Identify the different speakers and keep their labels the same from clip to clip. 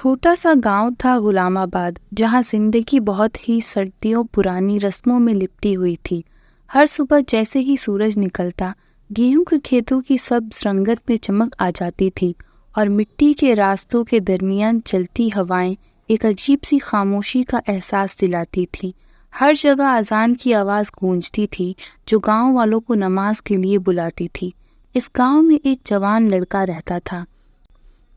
Speaker 1: چھوٹا سا گاؤں تھا غلام آباد، جہاں زندگی بہت ہی صدیوں پرانی رسموں میں لپٹی ہوئی تھی۔ ہر صبح جیسے ہی سورج نکلتا، گیہوں کے کھیتوں کی سبز رنگت میں چمک آ جاتی تھی اور مٹی کے راستوں کے درمیان چلتی ہوائیں ایک عجیب سی خاموشی کا احساس دلاتی تھی۔ ہر جگہ اذان کی آواز گونجتی تھی جو گاؤں والوں کو نماز کے لیے بلاتی تھی۔ اس گاؤں میں ایک جوان لڑکا رہتا تھا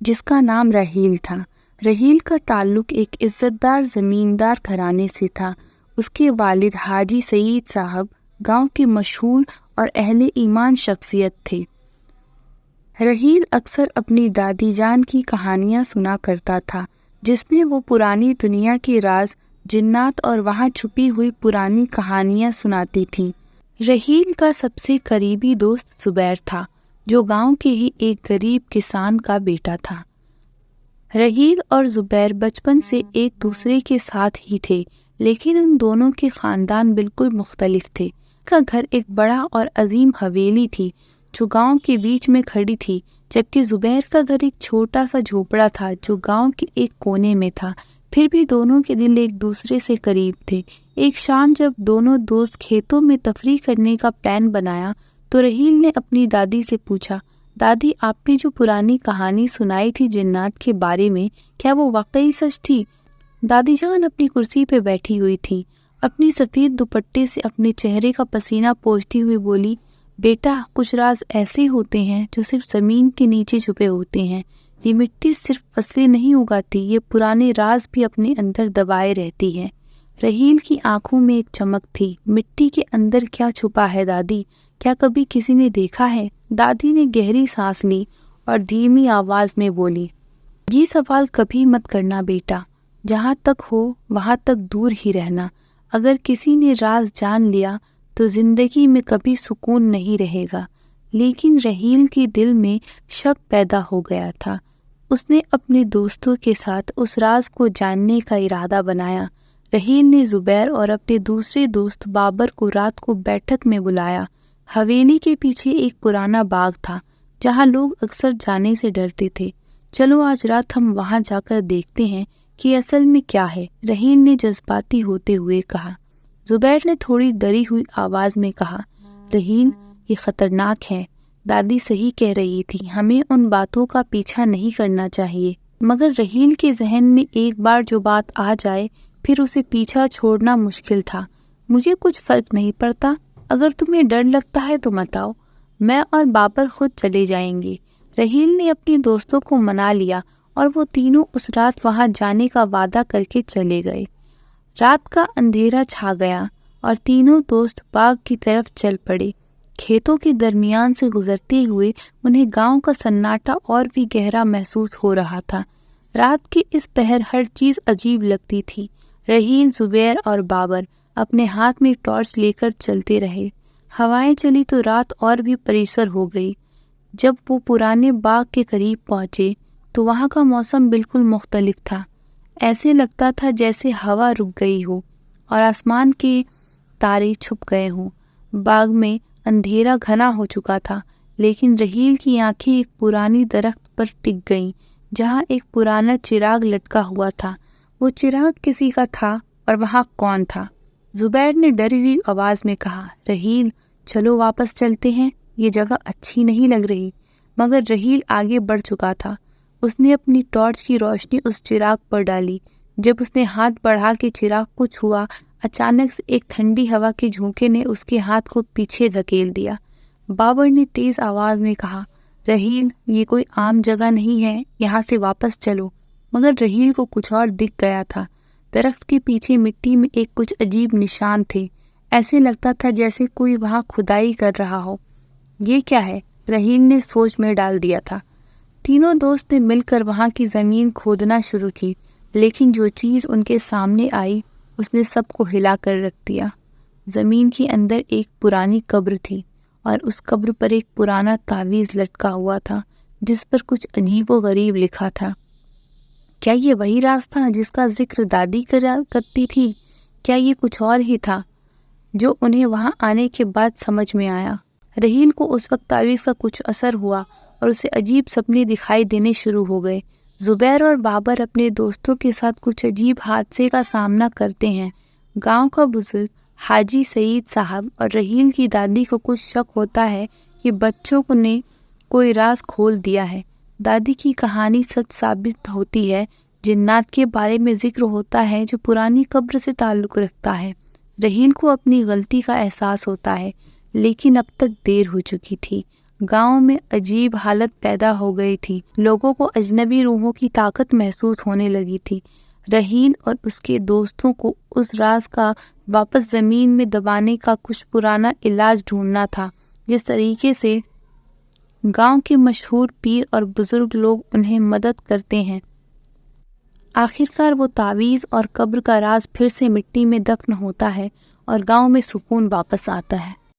Speaker 1: جس کا نام رحیل تھا۔ رحیل کا تعلق ایک عزت دار زمیندار گھرانے سے تھا۔ اس کے والد حاجی سعید صاحب گاؤں کے مشہور اور اہل ایمان شخصیت تھے۔ رحیل اکثر اپنی دادی جان کی کہانیاں سنا کرتا تھا، جس میں وہ پرانی دنیا کے راز، جنات اور وہاں چھپی ہوئی پرانی کہانیاں سناتی تھیں۔ رحیل کا سب سے قریبی دوست زبیر تھا، جو گاؤں کے ہی ایک غریب کسان کا بیٹا تھا۔ رحیل اور زبیر بچپن سے ایک دوسرے کے ساتھ ہی تھے، لیکن ان دونوں کے خاندان بالکل مختلف تھے۔ کا گھر ایک بڑا اور عظیم حویلی تھی جو گاؤں کے بیچ میں کھڑی تھی، جبکہ زبیر کا گھر ایک چھوٹا سا جھونپڑا تھا جو گاؤں کے ایک کونے میں تھا۔ پھر بھی دونوں کے دل ایک دوسرے سے قریب تھے۔ ایک شام جب دونوں دوست کھیتوں میں تفریح کرنے کا پلان بنایا تو رحیل نے اپنی دادی سے پوچھا، دادی آپ نے جو پرانی کہانی سنائی تھی جنات کے بارے میں، کیا وہ واقعی سچ تھی؟ دادی جان اپنی کرسی پہ بیٹھی ہوئی تھی، اپنی سفید دوپٹے سے اپنے چہرے کا پسینہ پوچھتی ہوئی بولی، بیٹا کچھ راز ایسے ہوتے ہیں جو صرف زمین کے نیچے چھپے ہوتے ہیں۔ یہ مٹی صرف فصلیں نہیں اگاتی، یہ پرانے راز بھی اپنے اندر دبائے رہتی ہے۔ رحیل کی آنکھوں میں ایک چمک تھی۔ مٹی کے اندر کیا چھپا ہے دادی؟ کیا کبھی کسی نے دیکھا ہے؟ دادی نے گہری سانس لی اور دھیمی آواز میں بولی، یہ سوال کبھی مت کرنا بیٹا، جہاں تک ہو وہاں تک دور ہی رہنا۔ اگر کسی نے راز جان لیا تو زندگی میں کبھی سکون نہیں رہے گا۔ لیکن رحیل کے دل میں شک پیدا ہو گیا تھا۔ اس نے اپنے دوستوں کے ساتھ اس راز کو جاننے کا ارادہ بنایا۔ رحیل نے زبیر اور اپنے دوسرے دوست بابر کو رات کو بیٹھک میں بلایا۔ حویلی کے پیچھے ایک پرانا باغ تھا جہاں لوگ اکثر جانے سے ڈرتے تھے۔ چلو آج رات ہم وہاں جا کر دیکھتے ہیں کہ اصل میں کیا ہے، رحیل نے جذباتی ہوتے ہوئے کہا۔ زبیر نے تھوڑی ڈری ہوئی آواز میں کہا، رحیل یہ خطرناک ہے، دادی صحیح کہہ رہی تھی، ہمیں ان باتوں کا پیچھا نہیں کرنا چاہیے۔ مگر رحیل کے ذہن میں ایک بار جو بات آ جائے پھر اسے پیچھا چھوڑنا مشکل تھا۔ مجھے کچھ فرق نہیں پڑتا، اگر تمہیں ڈر لگتا ہے تو مت آؤ، میں اور بابر خود چلے جائیں گے۔ رحیل نے اپنے دوستوں کو منا لیا اور وہ تینوں اس رات وہاں جانے کا وعدہ کر کے چلے گئے۔ رات کا اندھیرا چھا گیا اور تینوں دوست باغ کی طرف چل پڑے۔ کھیتوں کے درمیان سے گزرتے ہوئے انہیں گاؤں کا سناٹا اور بھی گہرا محسوس ہو رہا تھا۔ رات کے اس پہر ہر چیز عجیب لگتی تھی۔ رحیل، زبیر اور بابر اپنے ہاتھ میں ٹارچ لے کر چلتے رہے۔ ہوائیں چلی تو رات اور بھی پریشر ہو گئی۔ جب وہ پرانے باغ کے قریب پہنچے تو وہاں کا موسم بالکل مختلف تھا۔ ایسے لگتا تھا جیسے ہوا رک گئی ہو اور آسمان کے تارے چھپ گئے ہوں۔ باغ میں اندھیرا گھنا ہو چکا تھا، لیکن رحیل کی آنکھیں ایک پرانی درخت پر ٹک گئیں جہاں ایک پرانا چراغ لٹکا ہوا تھا۔ وہ چراغ کسی کا تھا اور وہاں کون تھا؟ زبیر نے ڈری ہوئی آواز میں کہا، رحیل چلو واپس چلتے ہیں، یہ جگہ اچھی نہیں لگ رہی۔ مگر رحیل آگے بڑھ چکا تھا۔ اس نے اپنی ٹارچ کی روشنی اس چراغ پر ڈالی۔ جب اس نے ہاتھ بڑھا کے چراغ کو چھوا، اچانک سے ایک ٹھنڈی ہوا کے جھونکے نے اس کے ہاتھ کو پیچھے دھکیل دیا۔ بابر نے تیز آواز میں کہا، رحیل یہ کوئی عام جگہ نہیں ہے، یہاں سے واپس چلو۔ مگر رحیل کو کچھ اور دکھ گیا تھا۔ درخت کے پیچھے مٹی میں ایک کچھ عجیب نشان تھے۔ ایسے لگتا تھا جیسے کوئی وہاں کھدائی کر رہا ہو۔ یہ کیا ہے؟ رحیل نے سوچ میں ڈال دیا تھا۔ تینوں دوست نے مل کر وہاں کی زمین کھودنا شروع کی، لیکن جو چیز ان کے سامنے آئی اس نے سب کو ہلا کر رکھ دیا۔ زمین کے اندر ایک پرانی قبر تھی اور اس قبر پر ایک پرانا تعویذ لٹکا ہوا تھا جس پر کچھ عجیب و غریب لکھا تھا۔ کیا یہ وہی راز تھا جس کا ذکر دادی کرتی تھی؟ کیا یہ کچھ اور ہی تھا جو انہیں وہاں آنے کے بعد سمجھ میں آیا؟ رحیل کو اس وقت تعویذ کا کچھ اثر ہوا اور اسے عجیب سپنے دکھائی دینے شروع ہو گئے۔ زبیر اور بابر اپنے دوستوں کے ساتھ کچھ عجیب حادثے کا سامنا کرتے ہیں۔ گاؤں کا بزرگ حاجی سعید صاحب اور رحیل کی دادی کو کچھ شک ہوتا ہے کہ بچوں نے کوئی راز کھول دیا ہے۔ دادی کی کہانی سچ ثابت ہوتی ہے۔ جنات کے بارے میں ذکر ہوتا ہے جو پرانی قبر سے تعلق رکھتا ہے۔ رحیل کو اپنی غلطی کا احساس ہوتا ہے، لیکن اب تک دیر ہو چکی تھی۔ گاؤں میں عجیب حالت پیدا ہو گئی تھی۔ لوگوں کو اجنبی روحوں کی طاقت محسوس ہونے لگی تھی۔ رحیل اور اس کے دوستوں کو اس راز کا واپس زمین میں دبانے کا کچھ پرانا علاج ڈھونڈنا تھا۔ جس طریقے سے گاؤں کے مشہور پیر اور بزرگ لوگ انہیں مدد کرتے ہیں، آخرکار وہ تعویذ اور قبر کا راز پھر سے مٹی میں دفن ہوتا ہے اور گاؤں میں سکون واپس آتا ہے۔